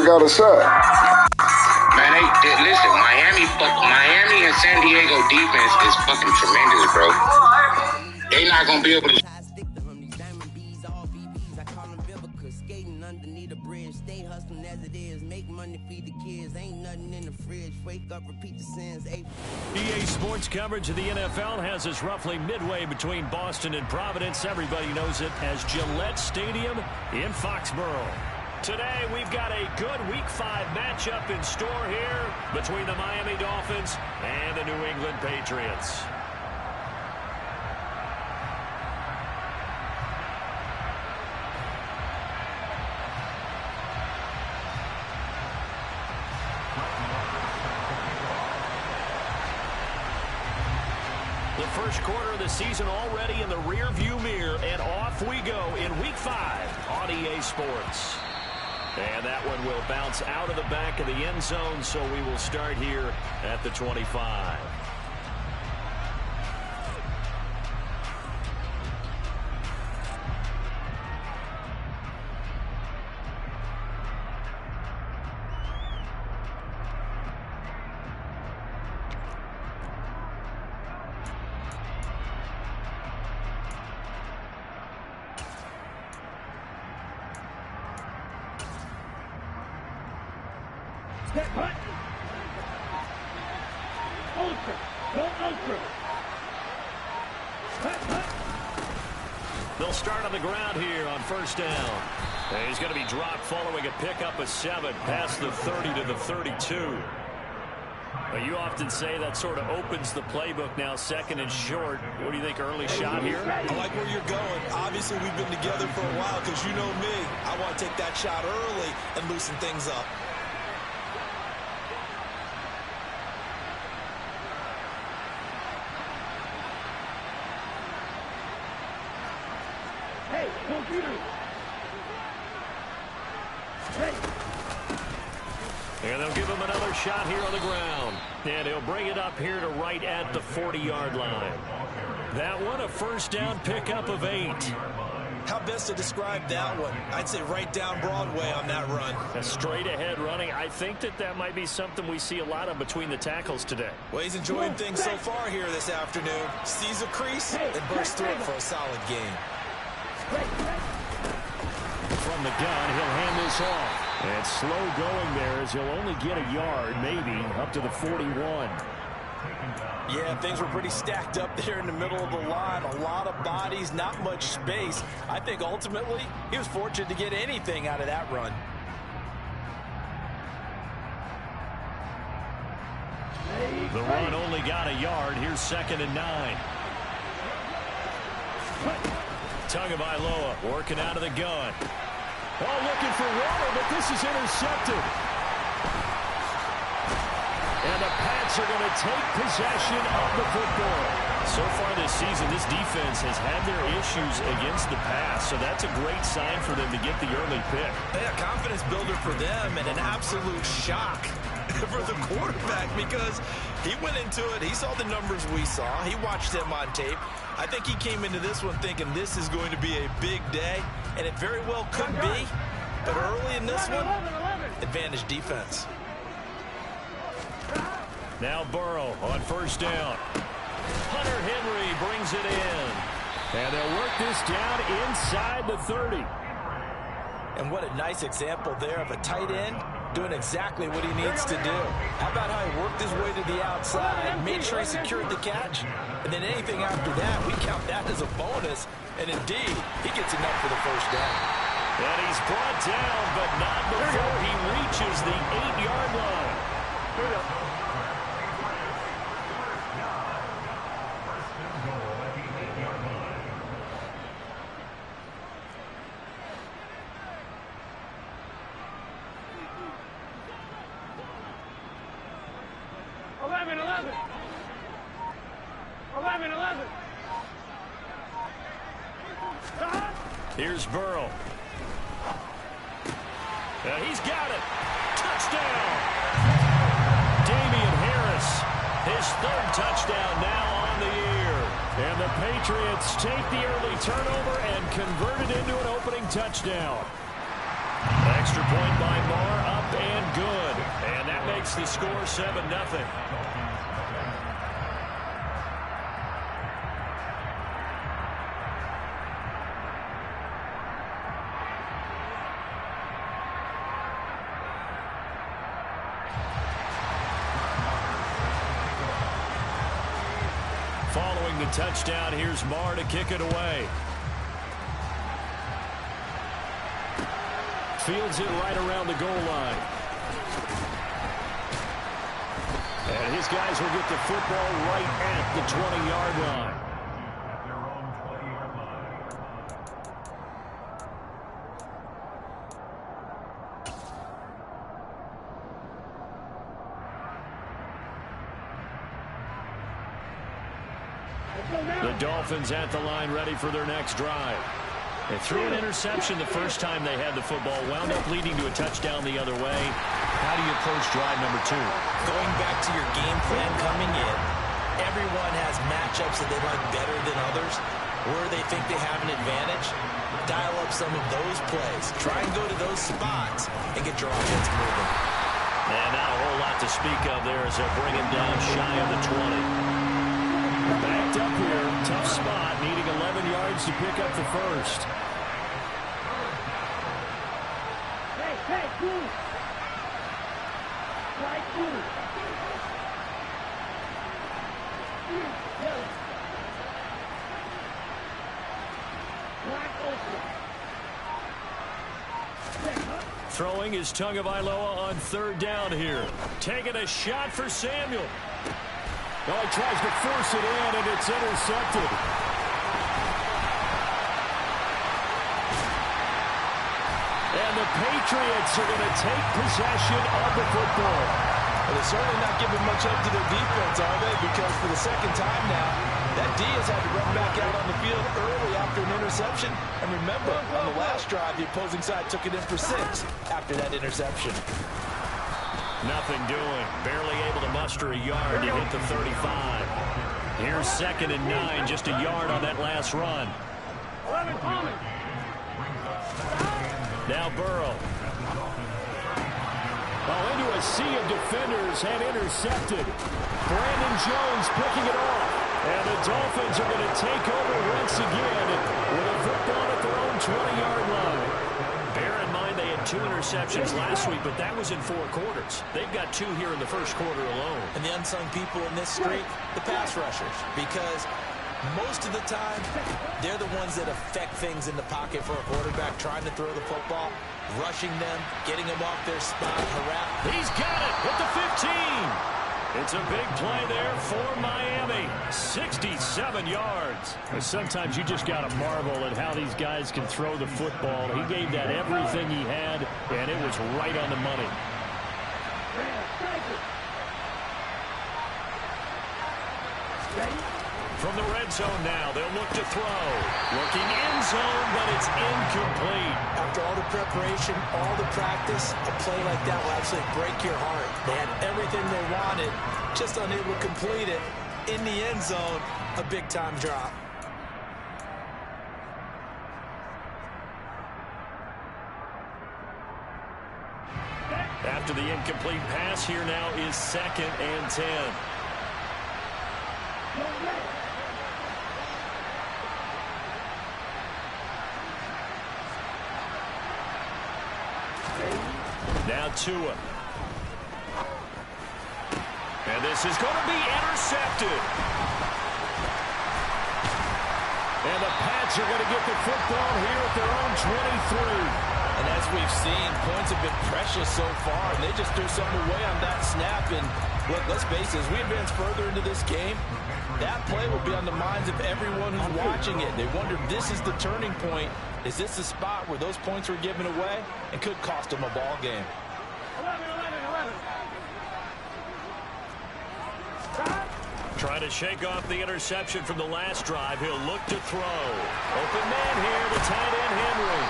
got a shot. Man, listen, Miami and San Diego defense is fucking tremendous, bro. They not gonna be able to. EA Sports coverage of the NFL has us roughly midway between Boston and Providence. Everybody knows it as Gillette Stadium in Foxborough. Today, we've got a good Week 5 matchup in store here between the Miami Dolphins and the New England Patriots. The first quarter of the season already in the rearview mirror, and off we go in Week 5 on EA Sports. And that one will bounce out of the back of the end zone, so we will start here at the 25. They'll start on the ground here on first down. And he's going to be dropped following a pickup of 7 past the 30 to the 32. But you often say that sort of opens the playbook now, second and short. What do you think, early shot here? I like where you're going. Obviously, we've been together for a while because you know me. I want to take that shot early and loosen things up. And they'll give him another shot here on the ground. And he'll bring it up here to right at the 40-yard line. That one, a first down pickup of 8. How best to describe that one? I'd say right down Broadway on that run. A straight-ahead running. I think that might be something we see a lot of between the tackles today. Well, he's enjoying things so far here this afternoon. Sees a crease and bursts through it for a solid game. From the gun, he'll hand this off. And slow going there as he'll only get a yard, maybe, up to the 41. Yeah, things were pretty stacked up there in the middle of the line. A lot of bodies, not much space. I think ultimately he was fortunate to get anything out of that run. The run only got a yard. Here's 2nd and 9. Tagovailoa working out of the gun. Oh, looking for water, but this is intercepted. And the Pats are going to take possession of the football. So far this season, this defense has had their issues against the pass, so that's a great sign for them to get the early pick. Yeah, confidence builder for them and an absolute shock for the quarterback because he went into it. He saw the numbers we saw. He watched them on tape. I think he came into this one thinking this is going to be a big day, and it very well could be. But early in this one, advantage defense. Now Burrow on first down. Hunter Henry brings it in. And they'll work this down inside the 30. And what a nice example there of a tight end doing exactly what he needs to do. How about how he worked his way to the outside, made sure he secured the catch, and then anything after that, we count that as a bonus. And indeed, he gets enough for the first down. And he's brought down, but not before he reaches the 8-yard line. Here we go. Here's Burrow. He's got it. Touchdown. Damian Harris, his 3rd touchdown now on the year. And the Patriots take the early turnover and convert it into an opening touchdown. Extra point by Marr, up Makes the score 7-0. Following the touchdown, here's Marr to kick it away. Fields it right around the goal line. And his guys will get the football right at the 20-yard line. The Dolphins at the line ready for their next drive. They threw an interception the first time they had the football, wound up leading to a touchdown the other way. How do you approach drive number 2? Going back to your game plan coming in, everyone has matchups that they like better than others, where they think they have an advantage. Dial up some of those plays. Try and go to those spots and get your offense moving. And not a whole lot to speak of there as they'll bring him down shy of the 20. Backed up here, tough spot, needing 11 yards to pick up the first. Throwing is Tagovailoa on third down here. Taking a shot for Samuel. Oh, he tries to force it in, and it's intercepted. And the Patriots are going to take possession of the football. Well, they're certainly not giving much up to their defense, are they? Because for the second time now, that D has had to run back out on the field early after an interception. And remember, on the last drive, the opposing side took it in for 6 after that interception. Nothing doing. Barely able to muster a yard to hit the 35. Here's 2nd and 9, just a yard on that last run. Now Burrow. Oh, into a sea of defenders and intercepted. Brandon Jones picking it off. And the Dolphins are going to take over once again with a football at their own 20-yard line. Bear in mind they had 2 interceptions last week, but that was in 4 quarters. They've got 2 here in the first quarter alone. And the unsung people in this streak, the pass rushers, because most of the time, they're the ones that affect things in the pocket for a quarterback, trying to throw the football, rushing them, getting them off their spot, harass. He's got it at the 15. It's a big play there for Miami. 67 yards. Sometimes you just got to marvel at how these guys can throw the football. He gave that everything he had, and it was right on the money. From the red zone now, they'll look to throw. Looking end zone, but it's incomplete. After all the preparation, all the practice, a play like that will actually break your heart. They had everything they wanted, just unable to complete it. In the end zone, a big-time drop. After the incomplete pass, here now is 2nd and 10. Now Tua. And this is going to be intercepted. And the Pats are going to get the football here at their own 23. And as we've seen, points have been precious so far, and they just threw something away on that snap. And look, let's face it, as we advance further into this game, that play will be on the minds of everyone who's watching it. They wonder if this is the turning point. Is this the spot where those points were given away and could cost them a ball game? Trying to shake off the interception from the last drive. He'll look to throw. Open man here, the tight end Henry.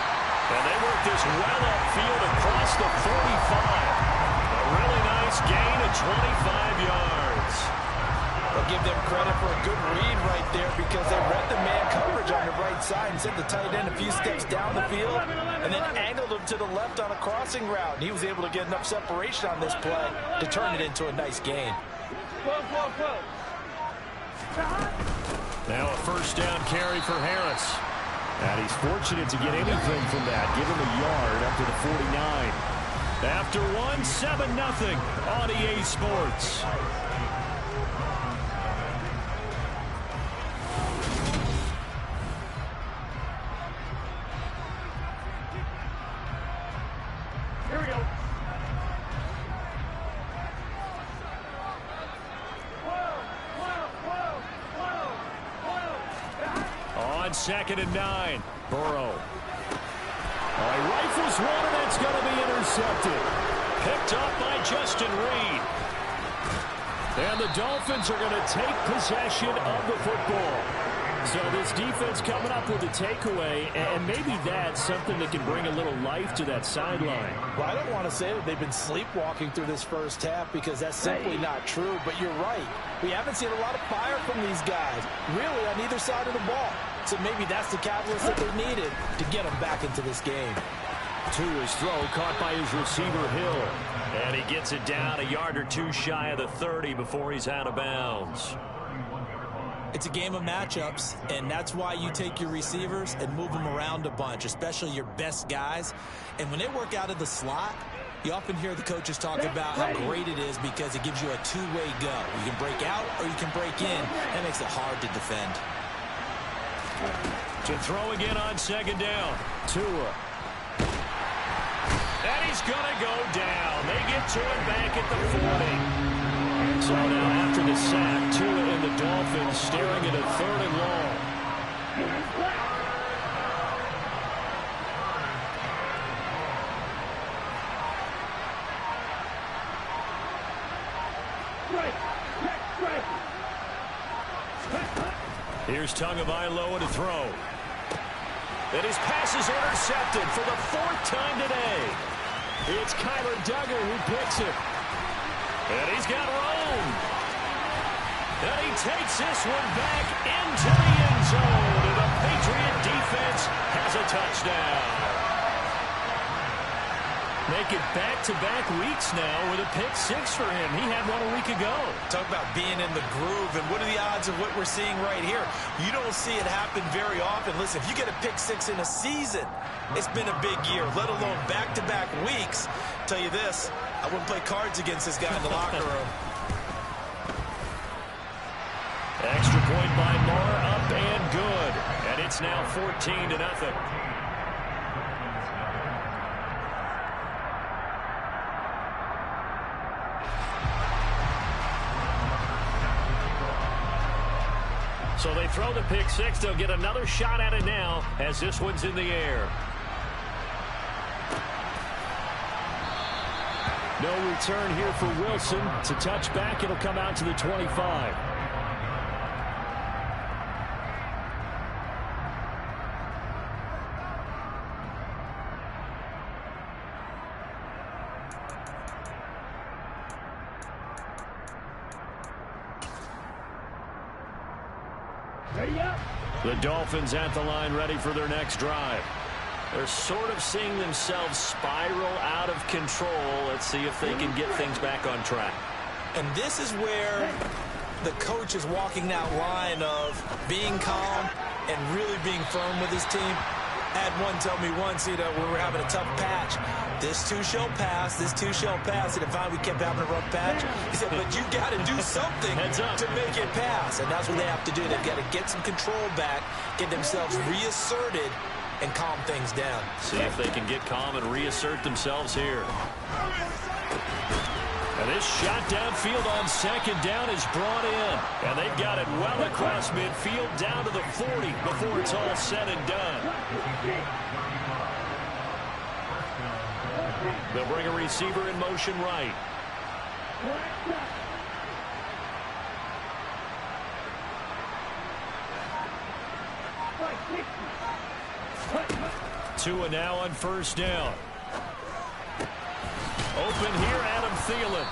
And they work this well upfield across the 45. A really nice gain of 25 yards. I'll give them credit for a good read right there because they read the man coverage coverage on the right side and sent the tight end a few steps down the field and then angled him to the left on a crossing route. And he was able to get enough separation on this play to turn it into a nice gain. Now a first down carry for Harris. And he's fortunate to get anything from that. Give him a yard up to the 49. After one, 7-0 on EA Sports. Here we go. On 2nd and 9, Burrow. He rifles one, and that's going to be intercepted. Picked up by Justin Reed. And the Dolphins are going to take possession of the football. So this defense coming up with a takeaway, and maybe that's something that can bring a little life to that sideline. Well, I don't want to say that they've been sleepwalking through this first half because that's simply not true, but you're right. We haven't seen a lot of fire from these guys, really, on either side of the ball. So maybe that's the catalyst that they needed to get them back into this game. To his throw, caught by his receiver, Hill. And he gets it down a yard or two shy of the 30 before he's out of bounds. It's a game of matchups, and that's why you take your receivers and move them around a bunch, especially your best guys. And when they work out of the slot, you often hear the coaches talk about how great it is because it gives you a two-way go. You can break out or you can break in. That makes it hard to defend. To throw again on 2nd down. Tua. And he's going to go down. They get to him back at the 40. So now after the sack, Tua and the Dolphins staring at a 3rd and long. Here's Tagovailoa to throw. And his pass is intercepted for the 4th time today. It's Kyler Duggar who picks it. And he's got room. And he takes this one back into the end zone. And the Patriot defense has a touchdown. Make it back-to-back weeks now with a pick 6 for him. He had one a week ago. Talk about being in the groove, and what are the odds of what we're seeing right here? You don't see it happen very often. Listen, if you get a pick 6 in a season, it's been a big year, let alone back-to-back weeks. Tell you this, I wouldn't play cards against this guy in the locker room. Extra point by Moore, up and good. And it's now 14-0. So they throw the pick 6. They'll get another shot at it now as this one's in the air. No return here for Wilson. It's a touchback. It'll come out to the 25. The Dolphins at the line, ready for their next drive. They're sort of seeing themselves spiral out of control. Let's see if they can get things back on track. And this is where the coach is walking that line of being calm and really being firm with his team. I had one tell me once, when we were having a tough patch, this too shall pass, this too shall pass. And finally we kept having a rough patch. He said, but you got to do something to make it pass. And that's what they have to do. They've got to get some control back, get themselves reasserted, and calm things down. See if they can get calm and reassert themselves here. And this shot downfield on 2nd down is brought in. And they've got it well across midfield down to the 40 before it's all said and done. They'll bring a receiver in motion right. Tua now on 1st down. Open here, Adam Thielen.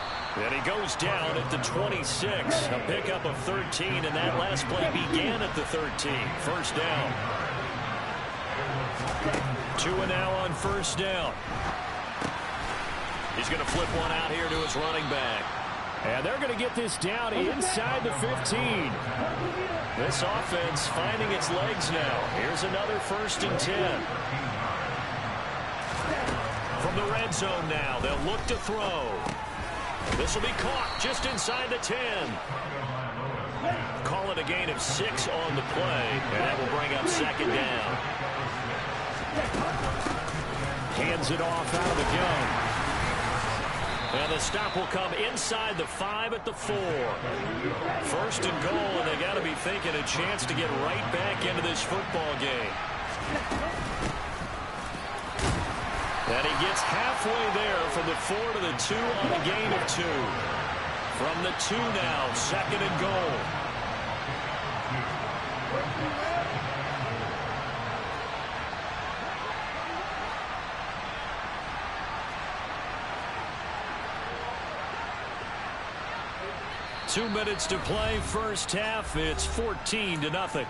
And he goes down at the 26. A pickup of 13, and that last play began at the 13. First down. Tua now on first down. He's going to flip one out here to his running back. And they're going to get this down inside the 15. This offense finding its legs now. Here's another 1st and 10. From the red zone now, they'll look to throw. This will be caught just inside the 10. Call it a gain of 6 on the play, and that will bring up 2nd down. Hands it off out of the gun. And the stop will come inside the 5 at the 4. 1st and goal, and they got to be thinking a chance to get right back into this football game. And he gets halfway there from the 4 to the 2 on a gain of 2. From the 2 now, 2nd and goal. Two minutes to play, first half. It's 14-0.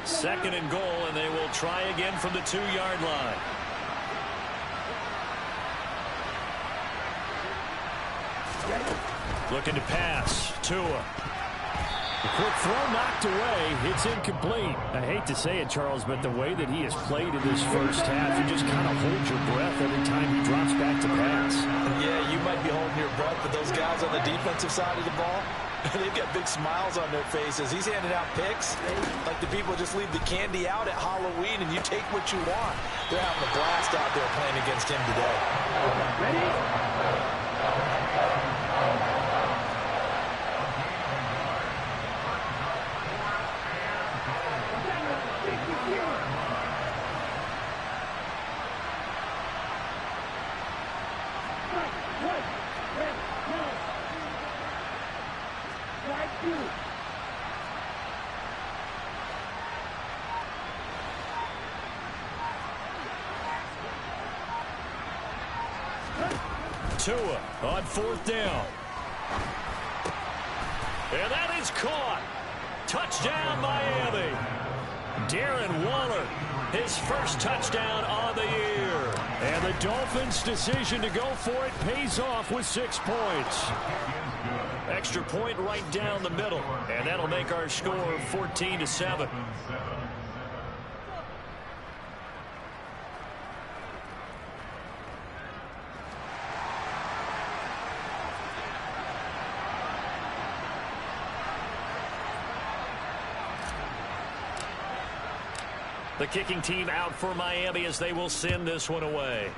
2nd and goal, and they will try again from the 2-yard line. Looking to pass. Tua. The quick throw knocked away. It's incomplete. I hate to say it, Charles, but the way that he has played in this first half, you just kind of hold your breath every time he drops back to pass. Yeah, you might be holding your breath, but those guys on the defensive side of the ball, they've got big smiles on their faces. He's handing out picks like the people just leave the candy out at Halloween and you take what you want. They're having a blast out there playing against him today. Ready? Tua on 4th down. And that is caught. Touchdown, Miami. Darren Waller, his first touchdown on the year. And the Dolphins' decision to go for it pays off with 6 points. Extra point right down the middle. And that'll make our score 14-7. The kicking team out for Miami as they will send this one away.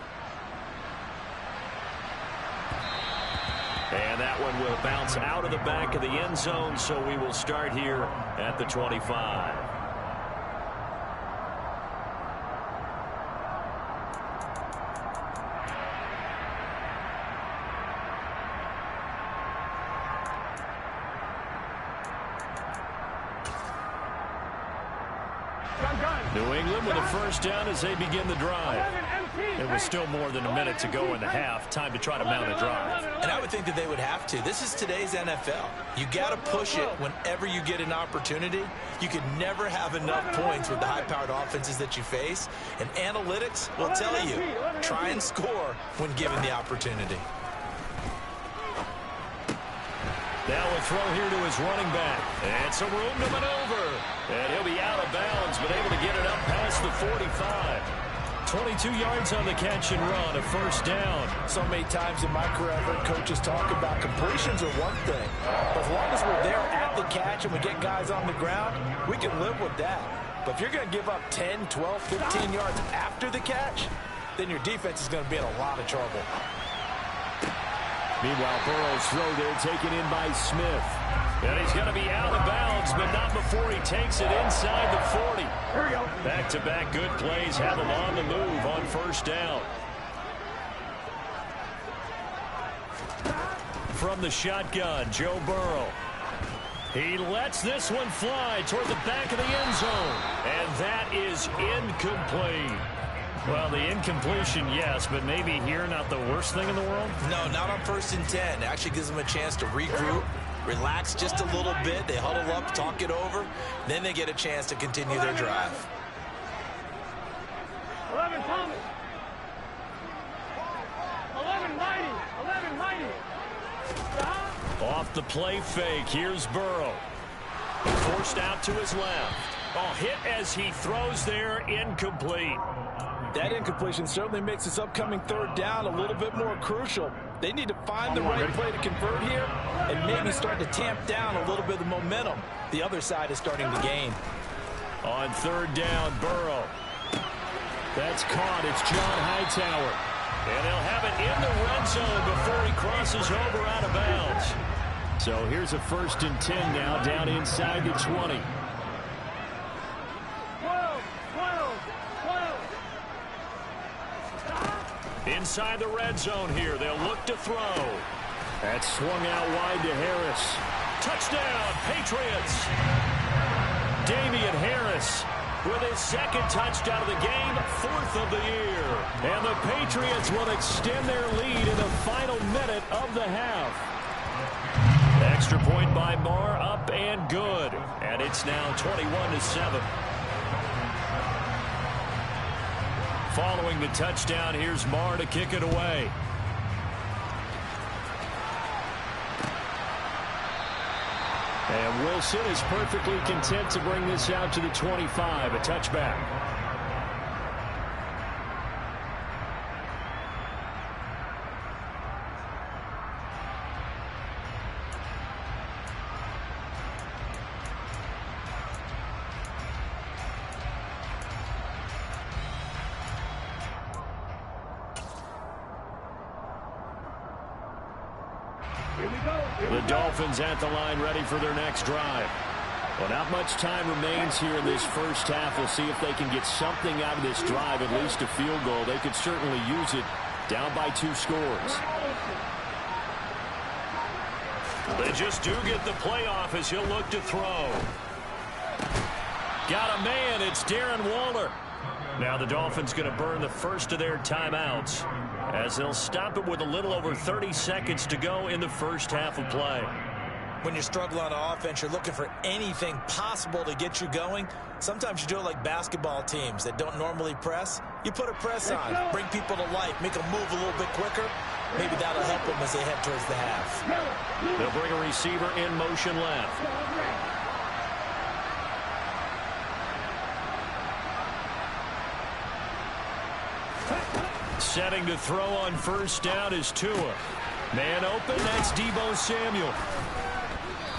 And that one will bounce out of the back of the end zone, so we will start here at the 25. New England with a first down as they begin the drive. It was still more than a minute to go in the half. Time to try to mount a drive. And I would think that they would have to. This is today's NFL. You got to push it whenever you get an opportunity. You could never have enough points with the high-powered offenses that you face. And analytics will tell you, try and score when given the opportunity. Now a throw here to his running back. And some room to maneuver. And he'll be out of bounds, but able to get it up past the 45. 22 yards on the catch and run, a first down. So many times in my career, I've heard coaches talk about completions are one thing. But as long as we're there at the catch and we get guys on the ground, we can live with that. But if you're going to give up 10, 12, 15 yards after the catch, then your defense is going to be in a lot of trouble. Meanwhile, Burrow's throw there taken in by Smith. And he's going to be out of bounds, but not before he takes it inside the 40. Back-to-back good plays have him on the move on first down. From the shotgun, Joe Burrow. He lets this one fly toward the back of the end zone. And that is incomplete. Well, the incompletion, yes, but maybe here not the worst thing in the world? No, not on 1st and 10. It actually gives them a chance to regroup, relax just a little bit. They huddle up, talk it over. Then they get a chance to continue their drive. 11 Thomas. 11 Mighty. 11 Mighty. Off the play fake, here's Burrow. Forced out to his left. Oh, hit as he throws there, incomplete. That incompletion certainly makes this upcoming 3rd down a little bit more crucial. They need to find the right play to convert here and maybe start to tamp down a little bit of the momentum the other side is starting to gain. On 3rd down, Burrow. That's caught. It's John Hightower. And they'll have it in the red zone before he crosses over out of bounds. So here's a 1st and 10 now down inside the 20. 12. Inside the red zone here. They'll look to throw. That's swung out wide to Harris. Touchdown, Patriots. Damian Harris with his 2nd touchdown of the game, 4th of the year. And the Patriots will extend their lead in the final minute of the half. Extra point by Marr, up and good. And it's now 21-7. Following the touchdown, here's Marr to kick it away. And Wilson is perfectly content to bring this out to the 25, a touchback. The Dolphins at the line ready for their next drive. Well, not much time remains here in this first half. We'll see if they can get something out of this drive, at least a field goal. They could certainly use it down by 2 scores. They just do get the playoff as he'll look to throw. Got a man. It's Darren Waller. Now the Dolphins going to burn the first of their timeouts as they'll stop it with a little over 30 seconds to go in the first half of play. When you struggle on offense, you're looking for anything possible to get you going. Sometimes you do it like basketball teams that don't normally press. You put a press on, bring people to life, make them move a little bit quicker. Maybe that'll help them as they head towards the half. They'll bring a receiver in motion left. Setting to throw on first down is Tua. Man open, that's Deebo Samuel.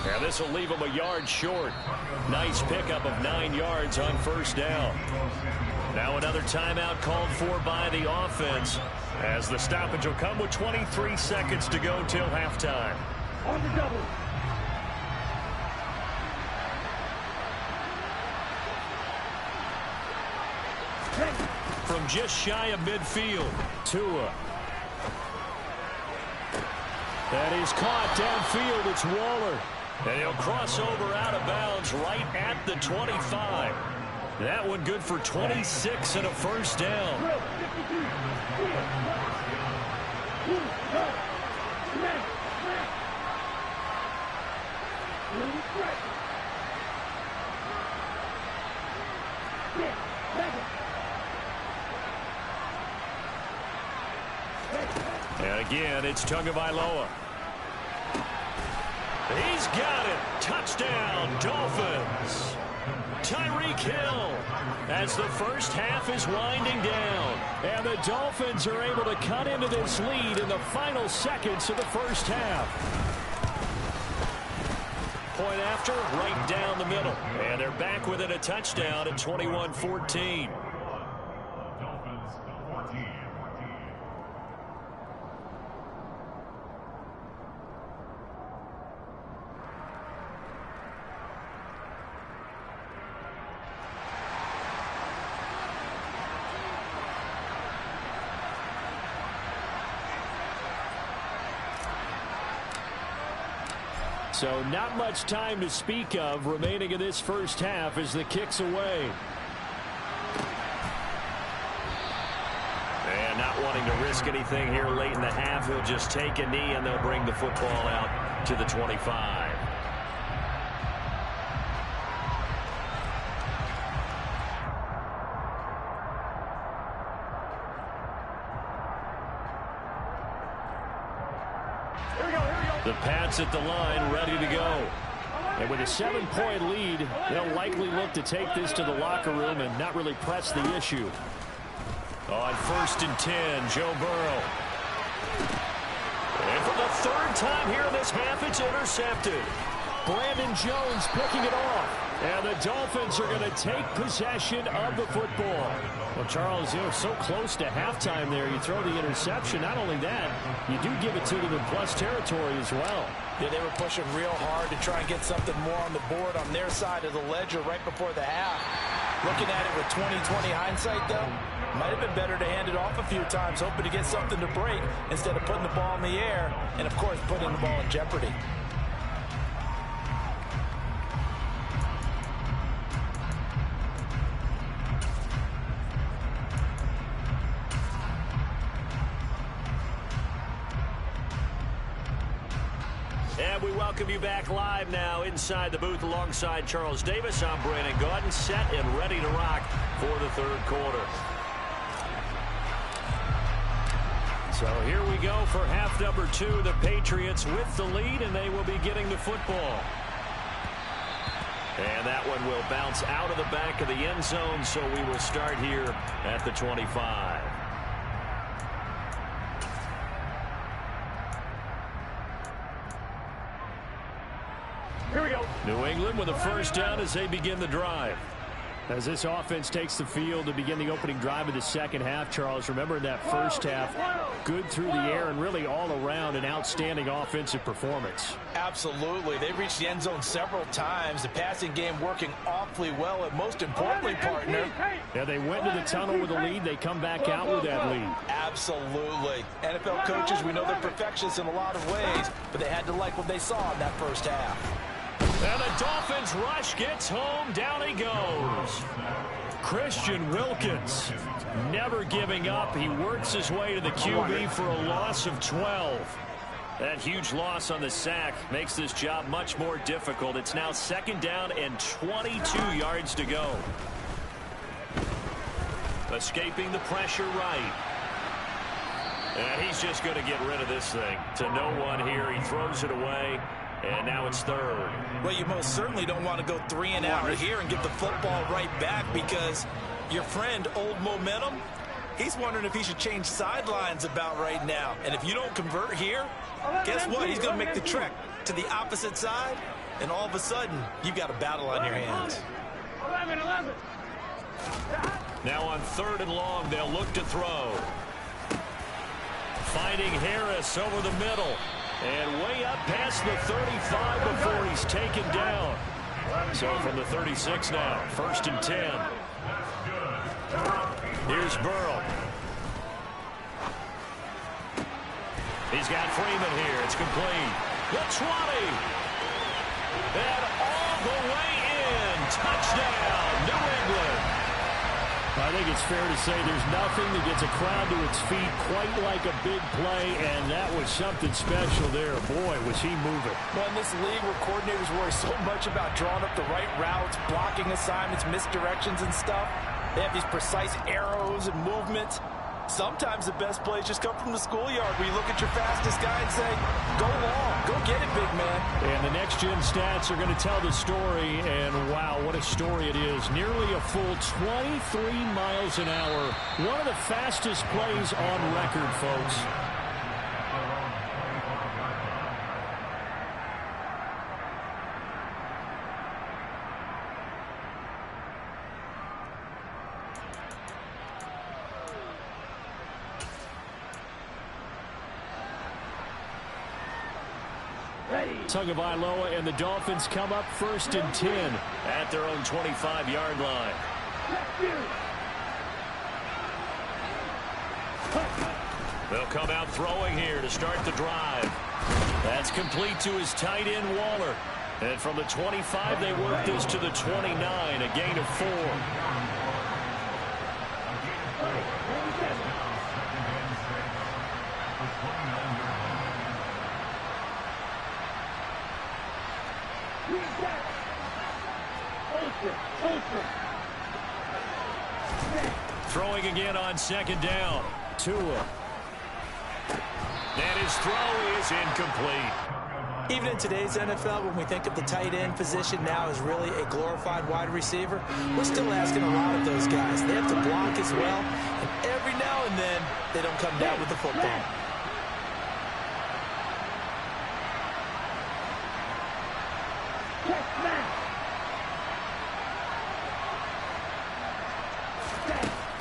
Now this will leave him a yard short. Nice pickup of 9 yards on first down. Now another timeout called for by the offense as the stoppage will come with 23 seconds to go till halftime. On the double. From just shy of midfield, Tua. That is caught downfield. It's Waller. And he'll cross over out of bounds right at the 25. That one good for 26 and a first down. And again, it's Tagovailoa. He's got it. Touchdown, Dolphins. Tyreek Hill as the first half is winding down. And the Dolphins are able to cut into this lead in the final seconds of the first half. Point after, right down the middle. And they're back within a touchdown at 21-14. So not much time to speak of remaining in this first half as the kick's away. risk anything here late in the half. He'll just take a knee, and they'll bring the football out to the 25. The Pats at the line, ready to go. And with a 7-point lead, they'll likely look to take this to the locker room and not really press the issue. On 1st and 10, Joe Burrow. And for the 3rd time here in this half, it's intercepted. Brandon Jones picking it off. And the Dolphins are going to take possession of the football. Well, Charles, so close to halftime there. You throw the interception. Not only that, you do give it to them in plus territory as well. Yeah, they were pushing real hard to try and get something more on the board on their side of the ledger right before the half. Looking at it with 20/20 hindsight, though, might have been better to hand it off a few times, hoping to get something to break instead of putting the ball in the air and, of course, putting the ball in jeopardy. And we welcome you back live now inside the booth alongside Charles Davis. I'm Brandon Gaudin, set and ready to rock for the 3rd quarter. So here we go for half number 2. The Patriots with the lead, and they will be getting the football. And that one will bounce out of the back of the end zone, so we will start here at the 25. Here we go. New England with a 1st down as they begin the drive. As this offense takes the field to begin the opening drive of the 2nd half, Charles, remember in that 1st half, good through the air and really all around an outstanding offensive performance. Absolutely. They reached the end zone several times. The passing game working awfully well, and most importantly, partner. Yeah, they went to the tunnel with a lead. They come back out with that lead. Absolutely. NFL coaches, we know they're perfectionists in a lot of ways, but they had to like what they saw in that 1st half. And the Dolphins rush gets home. Down he goes. Christian Wilkins never giving up. He works his way to the QB for a loss of 12. That huge loss on the sack makes this job much more difficult. It's now 2nd down and 22 yards to go. Escaping the pressure right. And he's just going to get rid of this thing to no one here. He throws it away. And now it's 3rd. Well, you most certainly don't want to go 3 and out here and get the football right back, because your friend, Old Momentum, he's wondering if he should change sidelines about right now. And if you don't convert here, guess what? He's going to make the trek to the opposite side, and all of a sudden, you've got a battle on your hands. 11. Now on 3rd and long, they'll look to throw. Finding Harris over the middle. And way up past the 35 before he's taken down. So from the 36 now, 1st and 10. Here's Burrow. He's got Freeman here. It's complete. The 20. And all the way in. Touchdown, New England. I think it's fair to say there's nothing that gets a crowd to its feet quite like a big play, and that was something special there. Boy, was he moving. Well, in this league where coordinators worry so much about drawing up the right routes, blocking assignments, misdirections and stuff, they have these precise arrows and movements. Sometimes the best plays just come from the schoolyard, where you look at your fastest guy and say, go long, go get it, big man. And the next-gen stats are going to tell the story, and wow, what a story it is. Nearly a full 23 miles an hour. One of the fastest plays on record, folks. Tagovailoa and the Dolphins come up 1st and 10 at their own 25-yard line. They'll come out throwing here to start the drive. That's complete to his tight end, Waller. And from the 25, they work this to the 29, a gain of 4. Throwing again on second down. Tua. And his throw is incomplete. Even in today's NFL, when we think of the tight end position now as really a glorified wide receiver, we're still asking a lot of those guys. They have to block as well, and every now and then they don't come down with the football.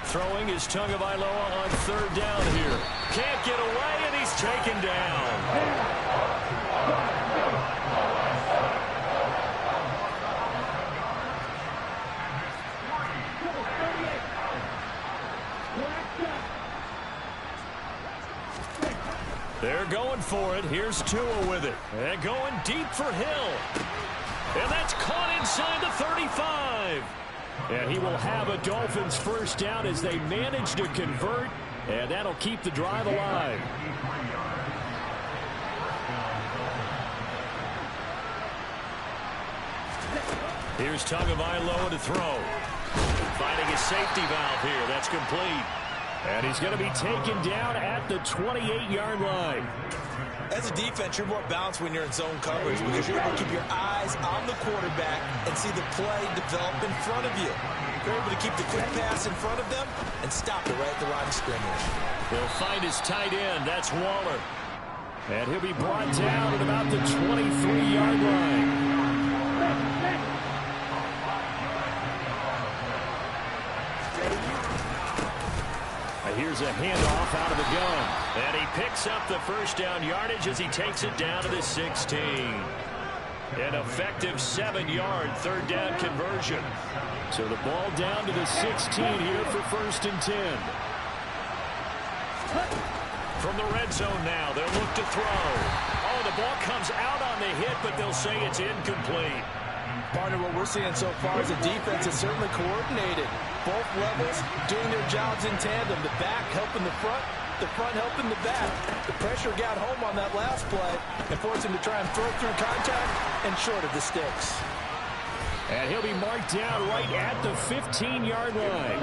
Throwing is Tagovailoa on third down here. Can't get away, and he's taken down. They're going for it. Here's Tua with it. And going deep for Hill. And that's caught inside the 35. And he will have a Dolphins first down as they manage to convert. And that'll keep the drive alive. Here's Tagovailoa to throw. Finding his safety valve here. That's complete. And he's going to be taken down at the 28-yard line. As a defense, you're more balanced when you're in zone coverage because you're able to keep your eyes on the quarterback and see the play develop in front of you. You're able to keep the quick pass in front of them and stop it right at the line of scrimmage. He'll find his tight end. That's Waller. And he'll be brought down at about the 23-yard line. Here's a handoff out of the gun. And he picks up the first down yardage as he takes it down to the 16. An effective 7-yard third down conversion. So the ball down to the 16 here for 1st and 10. From the red zone now, they'll look to throw. Oh, the ball comes out on the hit, but they'll say it's incomplete. Partner, what we're seeing so far is a defense is certainly coordinated. Both levels doing their jobs in tandem. The back helping the front helping the back. The pressure got home on that last play and forced him to try and throw through contact and short of the sticks. And he'll be marked down right at the 15-yard line.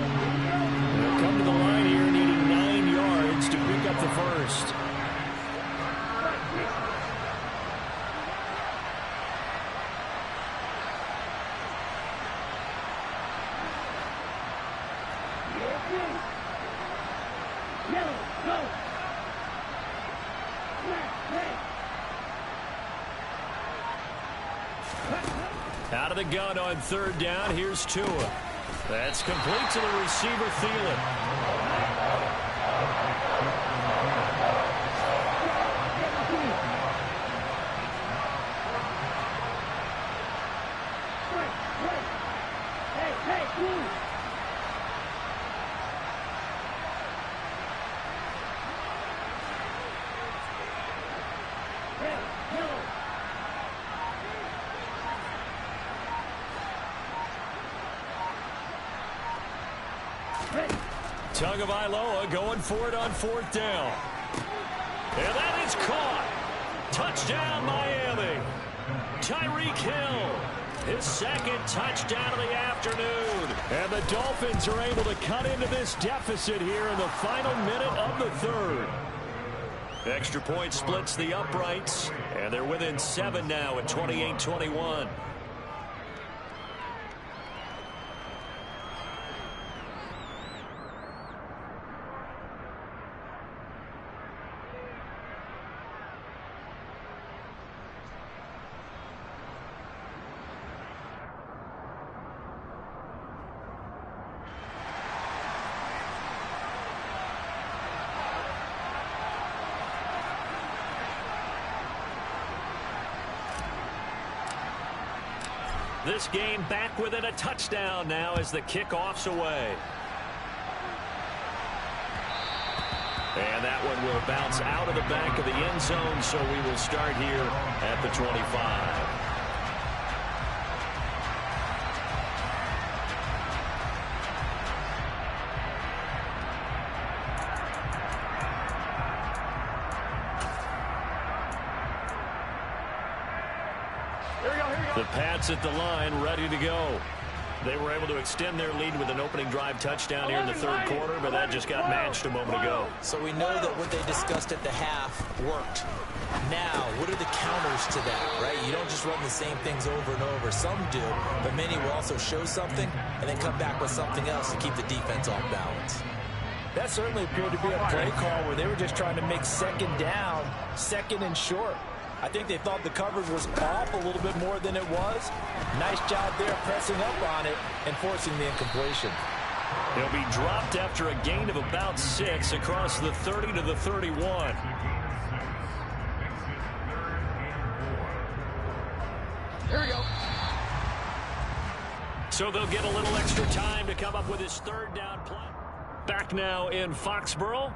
They'll come to the line here needing 9 yards to pick up the first. Out of the gun on third down. Here's Tua. That's complete to the receiver, Thielen. Tagovailoa going for it on 4th down. And that is caught. Touchdown, Miami. Tyreek Hill, his 2nd touchdown of the afternoon. And the Dolphins are able to cut into this deficit here in the final minute of the 3rd. Extra point splits the uprights, and they're within 7 now at 28-21. This game back within a touchdown now as the kickoff's away. And that one will bounce out of the back of the end zone, so we will start here at the 25. Here we go, here we go. The Pats at the line, ready to go. They were able to extend their lead with an opening drive touchdown here in the third quarter, but that just got matched a moment ago. So we know that what they discussed at the half worked. Now, what are the counters to that, right? You don't just run the same things over and over. Some do, but many will also show something and then come back with something else to keep the defense off balance. That certainly appeared to be a play call where they were just trying to make second down, second and short. I think they thought the coverage was off a little bit more than it was. Nice job there pressing up on it and forcing the incompletion. He'll be dropped after a gain of about 6 across the 30 to the 31. Here we go. So they'll get a little extra time to come up with his third down play. Back now in Foxborough.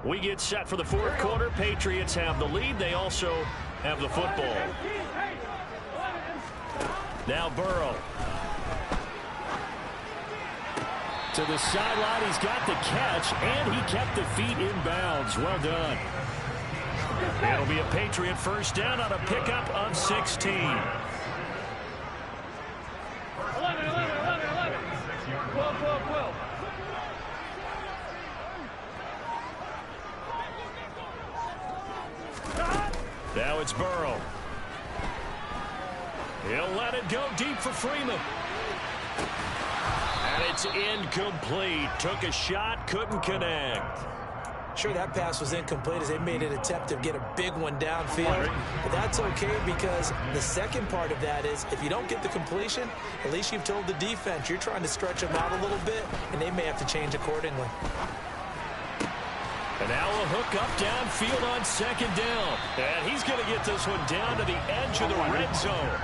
We get set for the fourth quarter. Patriots have the lead. They also have the football. Now Burrow. To the sideline. He's got the catch, and he kept the feet in bounds. Well done. It'll be a Patriot first down on a pickup of 16. 11. 12. Now it's Burrow. He'll let it go deep for Freeman. And it's incomplete. Took a shot, couldn't connect. Sure, that pass was incomplete as they made an attempt to get a big one downfield. But that's okay because the second part of that is if you don't get the completion, at least you've told the defense you're trying to stretch them out a little bit, and they may have to change accordingly. And now a hook up downfield on second down. And he's going to get this one down to the edge of the red zone.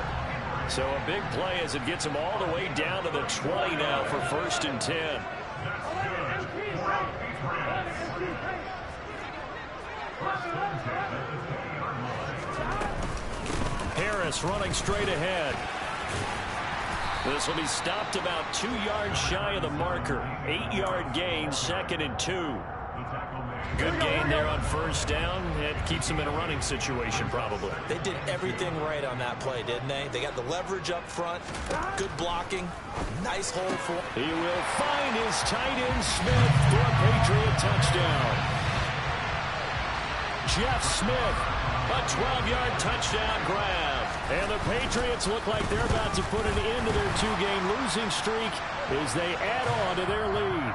So a big play as it gets him all the way down to the 20 now for first and 10. Harris running straight ahead. This will be stopped about 2 yards shy of the marker. 8-yard gain, second and 2. Good gain there on first down. It keeps them in a running situation, probably. They did everything right on that play, didn't they? They got the leverage up front, good blocking, nice hole for him. He will find his tight end Smith for a Patriot touchdown. Jeff Smith, a 12-yard touchdown grab. And the Patriots look like they're about to put an end to their 2-game losing streak as they add on to their lead.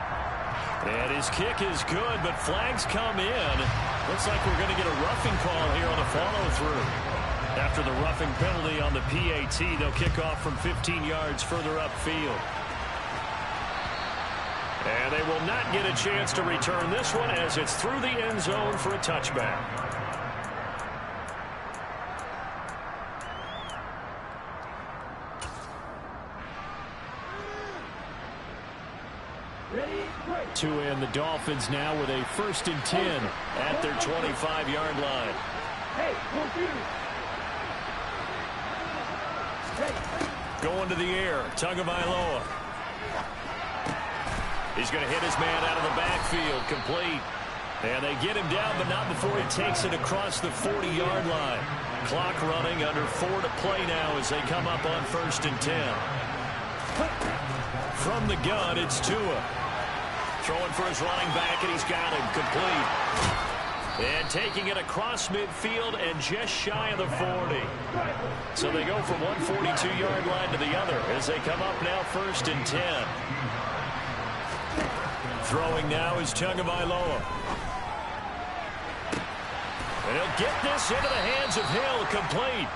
And his kick is good, but flags come in. Looks like we're going to get a roughing call here on the follow-through. After the roughing penalty on the PAT, they'll kick off from 15 yards further upfield. And they will not get a chance to return this one as it's through the end zone for a touchback. To end the Dolphins now with a first and 10 at their 25-yard line. Going to the air, Tagovailoa. He's going to hit his man out of the backfield, complete. And they get him down, but not before he takes it across the 40-yard line. Clock running, under 4 to play now as they come up on first and 10. From the gun, it's Tua. Throwing for his running back, and he's got him complete. And taking it across midfield and just shy of the 40. So they go from one 42-yard line to the other as they come up now first and 10. Throwing now is Tagovailoa. And he'll get this into the hands of Hill, complete.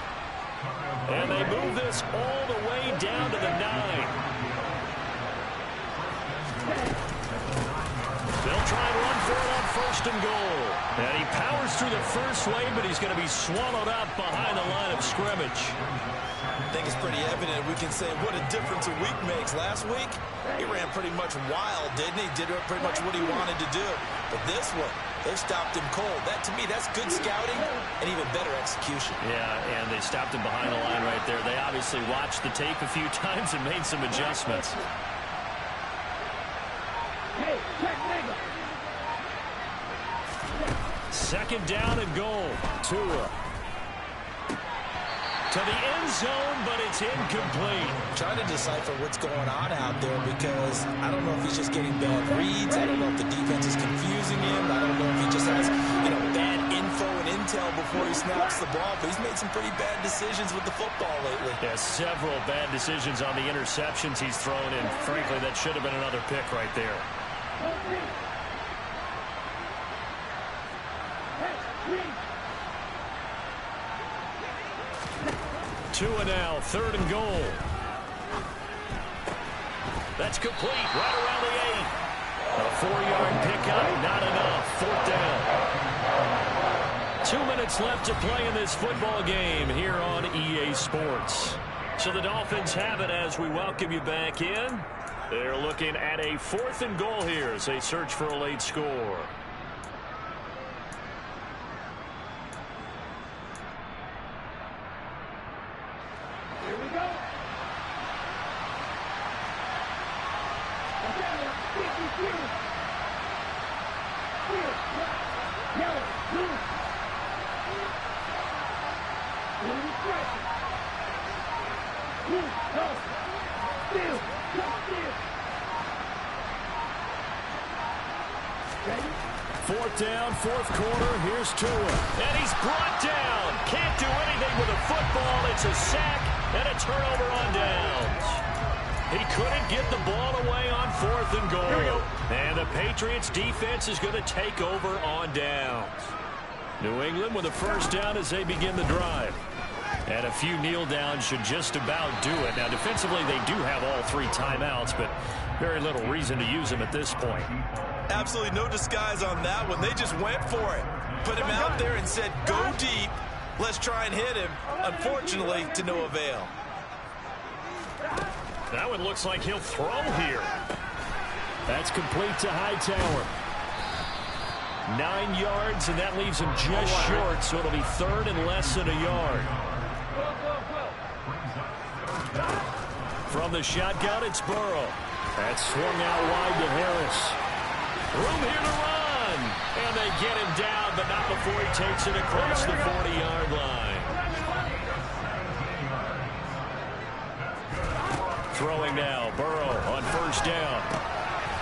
And they move this all the way down to the 9. They'll try and run for it on first and goal. And he powers through the first wave, but he's going to be swallowed up behind the line of scrimmage. I think it's pretty evident. We can say what a difference a week makes. Last week, he ran pretty much wild, didn't he? Did pretty much what he wanted to do. But this one, they stopped him cold. That, to me, that's good scouting and even better execution. Yeah, and they stopped him behind the line right there. They obviously watched the tape a few times and made some adjustments. Second down and goal. Tua. to the end zone, but it's incomplete. Trying to decipher what's going on out there because I don't know if he's just getting bad reads. I don't know if the defense is confusing him. I don't know if he just has, bad info and intel before he snaps the ball. But he's made some pretty bad decisions with the football lately. Yeah, several bad decisions on the interceptions he's thrown, and frankly, that should have been another pick right there. Tua now, 3rd and goal. That's complete, right around the 8. A 4-yard pickup, not enough. 4th down. 2 minutes left to play in this football game here on EA Sports. So the Dolphins have it as we welcome you back in. They're looking at a 4th and goal here as they search for a late score. Fourth down, 4th quarter. Here's Tua. And he's brought down. Can't do anything with a football. It's a sack and a turnover on downs. He couldn't get the ball away on 4th and goal. And the Patriots defense is going to take over on downs. New England with a 1st down as they begin the drive. And a few kneel downs should just about do it. Now, defensively, they do have all 3 timeouts, but very little reason to use them at this point. Absolutely no disguise on that one. They just went for it. Put him out there and said, go deep. Let's try and hit him. Unfortunately, to no avail. That one looks like he'll throw here. That's complete to Hightower. 9 yards, and that leaves him just short, so it'll be 3rd and less than a yard. From the shotgun, it's Burrow. That's swung out wide to Harris. Room here to run. And they get him down, but not before he takes it across the 40-yard line. Throwing now, Burrow on 1st down.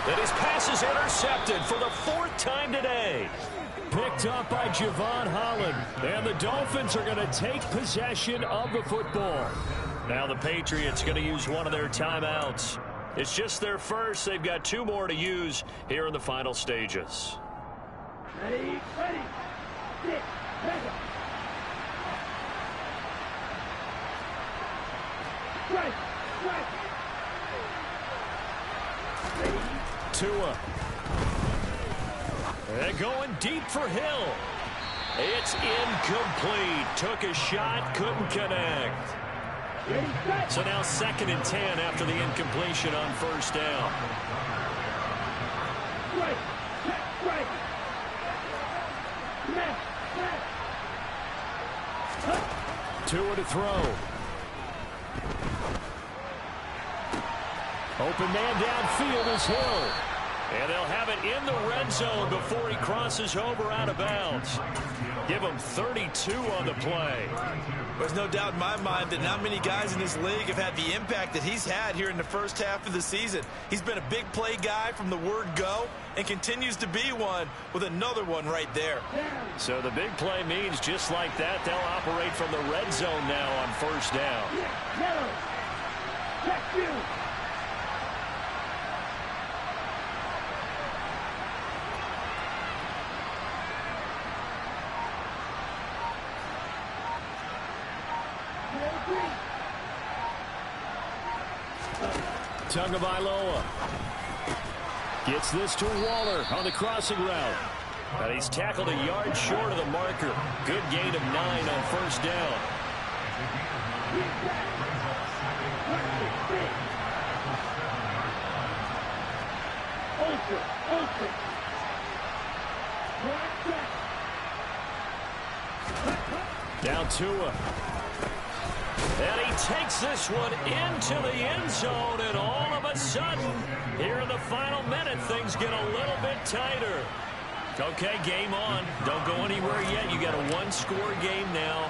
And his pass is intercepted for the 4th time today. Picked up by Javon Holland. And the Dolphins are going to take possession of the football. Now the Patriots going to use one of their timeouts. It's just their first. They've got 2 more to use here in the final stages. Ready, ready, sit, ready. Strike, strike. Tua. They're going deep for Hill. It's incomplete. Took a shot, couldn't connect. So now 2nd and 10 after the incompletion on 1st down. Strike, strike. Tua to throw. Open man downfield is Hill. And they'll have it in the red zone before he crosses over out of bounds. Give him 32 on the play. There's no doubt in my mind that not many guys in this league have had the impact that he's had here in the first half of the season. He's been a big play guy from the word go and continues to be one with another one right there. So the big play means just like that, they'll operate from the red zone now on 1st down. Yellow. Check you. Tagovailoa gets this to Waller on the crossing route. And he's tackled a yard short of the marker. Good gain of 9 on 1st down. Down Tua. And he takes this one into the end zone, and all of a sudden, here in the final minute, things get a little bit tighter. Okay, game on. Don't go anywhere yet. You got a 1-score game now.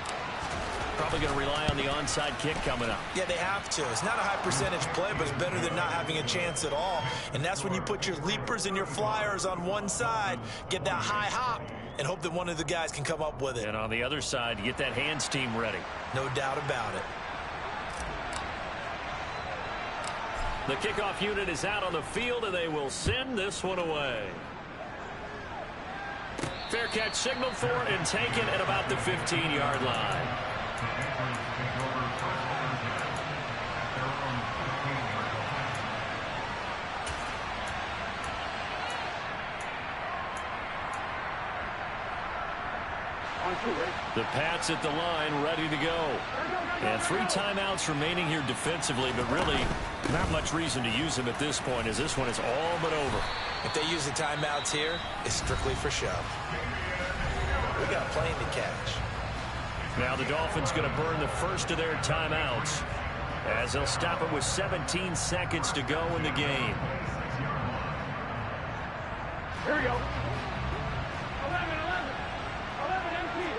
Probably going to rely on the onside kick coming up. Yeah, they have to. It's not a high percentage play, but it's better than not having a chance at all. And that's when you put your leapers and your flyers on one side, get that high hop, and hope that one of the guys can come up with it. And on the other side, get that hands team ready. No doubt about it. The kickoff unit is out on the field, and they will send this one away. Fair catch signaled for and taken at about the 15-yard line. The Pats at the line, ready to go. And 3 timeouts remaining here defensively, but really not much reason to use them at this point, as this one is all but over. If they use the timeouts here, it's strictly for show. We got a plane to catch. Now the Dolphins going to burn the first of their timeouts, as they'll stop it with 17 seconds to go in the game. Here we go. 11 empty.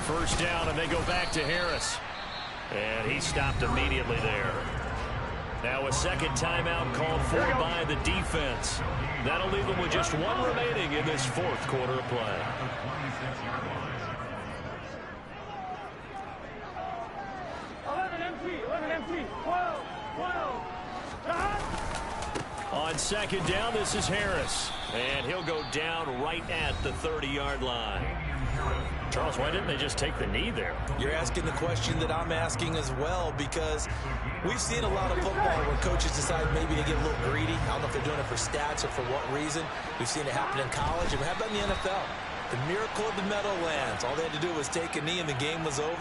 First down, and they go back to Harris. And he stopped immediately there. Now a second timeout called for by the defense. That'll leave them with just 1 remaining in this 4th quarter of play. Empty. 12. On second down, this is Harris. And he'll go down right at the 30-yard line. Charles, why didn't they just take the knee there? You're asking the question that I'm asking as well, because we've seen a lot of football where coaches decide maybe to get a little greedy. I don't know if they're doing it for stats or for what reason. We've seen it happen in college, and how about in the NFL? The miracle of the Meadowlands. All they had to do was take a knee, and the game was over.